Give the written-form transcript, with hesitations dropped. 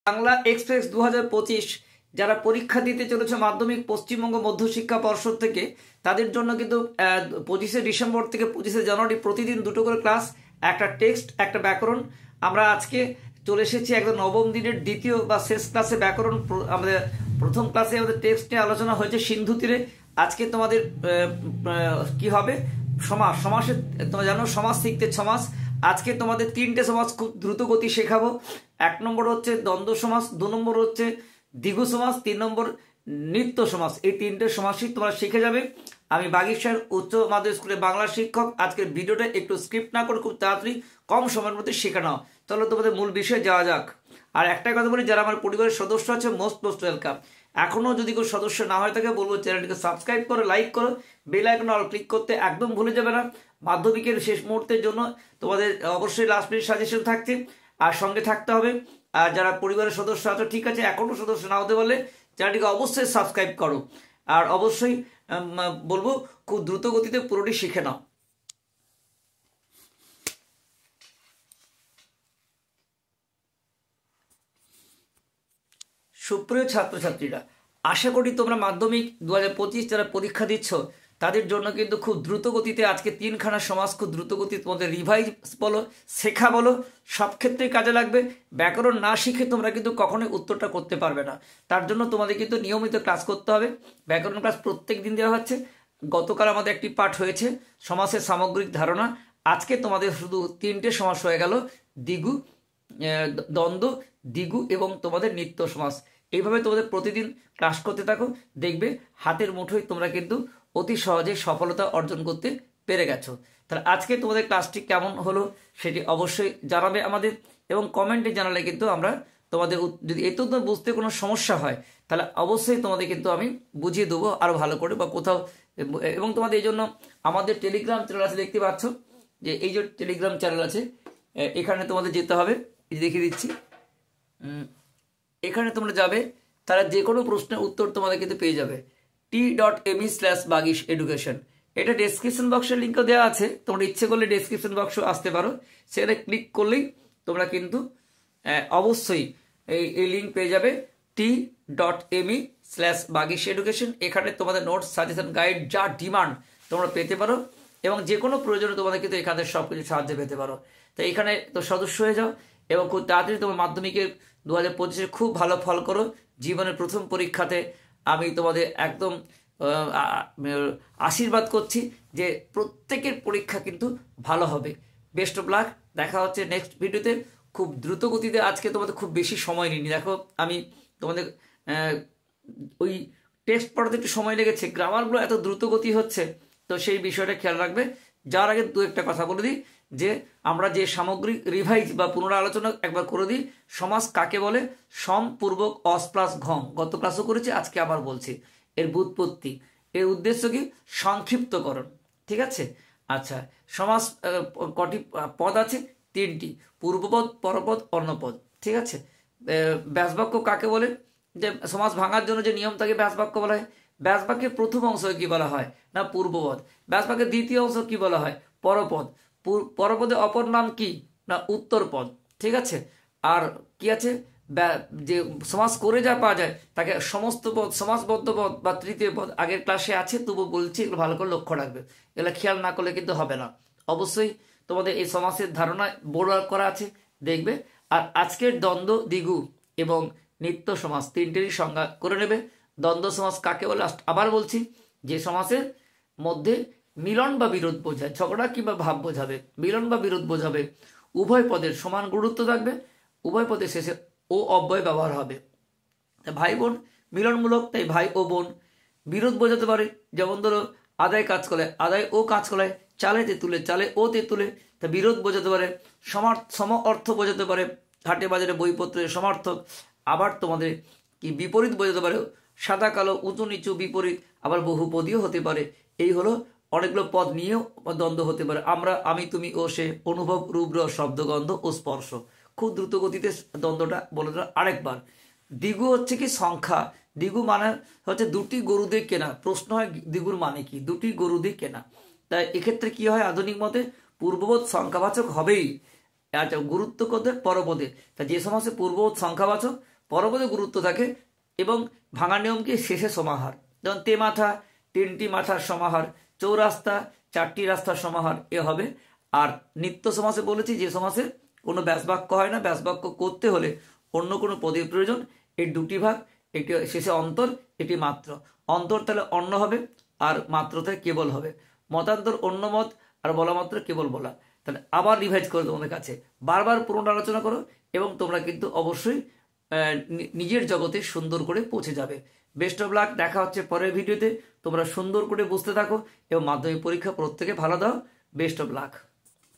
Bangla express 2025 যারা পরীক্ষা দিতে চলেছে মাধ্যমিক পশ্চিমবঙ্গ মধ্যশিক্ষা পর্ষদ থেকে, তাদের জন্য কিন্তু 25শে ডিসেম্বর থেকে 25শে জানুয়ারি প্রতিদিন দুটো করে ক্লাস, একটা টেক্সট একটা ব্যাকরণ। আমরা আজকে চলে এসেছি একদম নবম দিনের দ্বিতীয় বা শেষ ক্লাসে ব্যাকরণ। আমাদের প্রথম ক্লাসে আমাদের টেক্সট নিয়ে আলোচনা হয়েছে সিন্ধু তীরে। আজকে তোমাদের কি হবে, সমাস। সমাসে তোমরা জানো সমাস শিখতে 6 মাস। আজকে তোমাদের 3টে সমাস খুব দ্রুত গতি শেখাবো। 1 নম্বর হচ্ছে দ্বন্দ্ব সমাস, 2 নম্বর হচ্ছে দ্বিগু সমাস, 3 নম্বর নিত্য সমাস। এই 3টে সমাসই তোমরা শিখে যাবে। আমি বাগীরসার উচ্চ মাধ্যমিক স্কুলে বাংলা শিক্ষক। আজকের ভিডিওটা একটু স্ক্রিপ্ট না করে খুব তাড়াতাড়ি কম সময়ের মধ্যে শেখা নাও। চলো তোমাদের মূল বিষয়ে যাওয়া যাক। আর একটা কথা বলি, যারা আমার পরিবারের সদস্য আছে মোস্ট ওয়েলকাম। এখনও যদি কোনো সদস্য না হয়ে থাকে বলবো চ্যানেলটিকে সাবস্ক্রাইব করো, লাইক করো, বেল আইকন অল ক্লিক করতে একদম ভুলে যাবে না। মাধ্যমিকের শেষ মুহূর্তের জন্য তোমাদের অবশ্যই লাস্ট মিনিট সাজেশন থাকছে, আর সঙ্গে থাকতে হবে। আর যারা পরিবারের সদস্য আছে ঠিক আছে, এখনও সদস্য না হতে পারলে চ্যানেলটিকে অবশ্যই সাবস্ক্রাইব করো। আর অবশ্যই বলবো খুব দ্রুত গতিতে পুরোটি শিখে নাও। সুপ্রিয় ছাত্রছাত্রীরা, আশা করি তোমরা মাধ্যমিক 2025 যারা পরীক্ষা দিচ্ছ তাদের জন্য কিন্তু খুব দ্রুত গতিতে আজকে 3খানা সমাজ খুব দ্রুত গতিতে তোমাদের রিভাইজ বলো, শেখা বলো, সব ক্ষেত্রেই কাজে লাগবে। ব্যাকরণ না শিখে তোমরা কিন্তু কখনোই উত্তরটা করতে পারবে না। তার জন্য তোমাদের কিন্তু নিয়মিত ক্লাস করতে হবে। ব্যাকরণ ক্লাস প্রত্যেক দিন দেওয়া হচ্ছে। গতকাল আমাদের একটি পাঠ হয়েছে সমাসের সামগ্রিক ধারণা। আজকে তোমাদের শুধু 3টে সমাস হয়ে গেল, দ্বিগু, দ্বন্দ্ব, দ্বিগু এবং তোমাদের নিত্য সমাস। এইভাবে তোমাদের প্রতিদিন ক্লাস করতে থাকো, দেখবে হাতের মুঠোয় তোমরা কিন্তু অতি সহজে সফলতা অর্জন করতে পেরে গেছো। তাহলে আজকে তোমাদের ক্লাসটি কেমন হলো সেটি অবশ্যই জানাবে আমাদের, এবং কমেন্টে জানালে কিন্তু আমরা তোমাদের যদি এত বুঝতে কোনো সমস্যা হয় তাহলে অবশ্যই তোমাদের কিন্তু আমি বুঝিয়ে দেবো আরও ভালো করে বা কোথাও। এবং তোমাদের এই জন্য আমাদের টেলিগ্রাম চ্যানেল আছে, দেখতে পাচ্ছ যে এই যে টেলিগ্রাম চ্যানেল আছে, এখানে তোমাদের যেতে হবে, দেখিয়ে দিচ্ছি। এখানে তোমরা যাবে, তারা যে কোনো প্রশ্নের উত্তর তোমাদের কিন্তু পেয়ে যাবে। t.me/bagis-education, এটা ডেসক্রিপশন বক্সের লিঙ্কও দেওয়া আছে। তোমরা ইচ্ছে করলে ডেসক্রিপশন বক্সে আসতে পারো, সেখানে ক্লিক করলেই তোমরা কিন্তু অবশ্যই এই লিঙ্ক পেয়ে যাবে t.me/bagis-education। এখানে তোমাদের নোটস, সাজেশন, গাইড যা ডিমান্ড তোমরা পেতে পারো, এবং যে কোনো প্রয়োজনে তোমাদের কিন্তু এখানে সব কিছু সাহায্য পেতে পারো। তো এখানে তো সদস্য হয়ে যাও এবং খুব তাড়াতাড়ি তোমার মাধ্যমিকের 2025 খুব ভালো ফল করো। জীবনের প্রথম পরীক্ষাতে আমি তোমাদের একদম আশীর্বাদ করছি যে প্রত্যেকের পরীক্ষা কিন্তু ভালো হবে। Best of luck. দেখা হচ্ছে নেক্সট ভিডিওতে। খুব দ্রুত গতিতে আজকে তোমাদের খুব বেশি সময় নিইনি। দেখো আমি তোমাদের ওই টেক্সট পড়াতে একটু সময় লেগেছে, গ্রামারগুলো এত দ্রুত গতি হচ্ছে, তো সেই বিষয়টা খেয়াল রাখবে। যার আগে দু একটা কথা বলে দিই যে আমরা যে সামগ্রিক রিভাইজ বা পুনরালোচনা একবার করে দিই। সমাস কাকে বলে? সম, পূর্বক, অস প্লাস ঘম। গত ক্লাসও করেছি, আজকে আবার বলছি। এর ব্যুৎপত্তি, এর উদ্দেশ্য কি? সংক্ষিপ্তকরণ। ঠিক আছে? আচ্ছা, সমাস কটি পদ আছে? 3টি, পূর্বপদ, পরপদ, অন্যপদ। ঠিক আছে? ব্যাসবাক্য কাকে বলে? যে সমাস ভাঙার জন্য যে নিয়ম থাকে ব্যাসবাক্য বলা হয়। ব্যাসবাক্যের প্রথম অংশকে কি বলা হয়? না পূর্বপদ। ব্যাসবাক্যের দ্বিতীয় অংশ কি বলা হয়? পরপদ। পরপদের অপর নাম কি? না উত্তরপদ। ঠিক আছে? আর কি আছে? যে সমাস করে যা পাওয়া যায় তাকে সমস্ত পদ, সমাসবদ্ধ পদ বা তৃতীয় পদ আগের ক্লাসে আছে, তবু বলছি এগুলো ভালো করে লক্ষ্য রাখবে। এগুলো খেয়াল না করলে কিন্তু হবে না। অবশ্যই তোমাদের এই সমাসের ধারণা বোর্ড করা আছে, দেখবে। আর আজকের দ্বন্দ্ব, দ্বিগু এবং নিত্য সমাস 3টেরই সংজ্ঞা করে নেবে। দ্বন্দ্ব সমাস কাকে বলে? আবার বলছি, যে সমাসের মধ্যে মিলন বা বিরোধ বোঝায়, ঝগড়া কিংবা ভাব বোঝাবে, মিলন বা বিরোধ বোঝাবে, উভয় পদের সমান গুরুত্ব থাকবে, উভয় পদের শেষে ও অব্যয় ব্যবহার হবে। ভাই বোন মিলনমূলক, তাই ভাই ও বোন। বিরোধ বোঝাতে পারে, যেমন ধরো আদায় কাজ করে, আদায় ও কাজ করে, চালে তেঁতুলে, চালে ও তেঁতুলে, তা বিরোধ বোঝাতে পারে। সম অর্থ বোঝাতে পারে, হাটে বাজারে বইপত্রের সমার্থক। আবার তোমাদের কি বিপরীত বোঝাতে পারে, সাদা কালো, উঁচু নিচু, বিপরীত। আবার বহুপদীও হতে পারে। এই হলো অনেকগুলো পদ নিয়েও দ্বন্দ্ব হতে পারে। আমরা, আমি, তুমি, ও সে, অনুভব, রূব্র, শব্দগন্ধ ও স্পর্শ। খুব দ্রুত গতিতে দ্বন্দ্বটা বলে দেওয়া আরেকবার। দ্বিগু হচ্ছে কি? সংখ্যা। দ্বিগু মানে হচ্ছে দুটি গরু দিয়ে কেনা। প্রশ্ন হয় দ্বিগুর মানে কি? দুটি গরু দিয়ে কেনা। তাই এক্ষেত্রে কি হয়? আধুনিক মতে পূর্ববোধ সংখ্যাবাচক হবেই। আচ্ছা, গুরুত্ব কোথায়? পরপদে। তা যে সমাসে পূর্ববোধ সংখ্যাবাচক, পরপদে গুরুত্ব থাকে এবং ভাঙা নিয়মকে শেষে সমাহার, যেমন তেমাথা 3টি মাথার সমাহার, চৌরাস্তা 4টি রাস্তার সমাহার এ হবে। আর নিত্য সমাসে বলেছি যে সমাসে কোনো ব্যাসবাক্য হয় না, ব্যাসবাক্য করতে হলে অন্য কোনো পদের প্রয়োজন। এই 2টি ভাগ, একটি শেষে অন্তর, এটি মাত্র। অন্তর তাহলে অন্য হবে আর মাত্রতে কেবল হবে। মতান্তর অন্য মত আর বলা মাত্র কেবল বলা। তাহলে আবার রিভাইজ করো তোমাদের কাছে, বারবার পুনরালোচনা করো এবং তোমরা কিন্তু অবশ্যই নিজের জগতে সুন্দর করে পৌঁছে যাবে। বেস্ট অফ লাক, দেখা হচ্ছে পরের ভিডিওতে। তোমরা সুন্দর করে বুঝতে থাকো এবং মাধ্যমিক পরীক্ষা প্রত্যেকে ভালো দাও। Best of luck.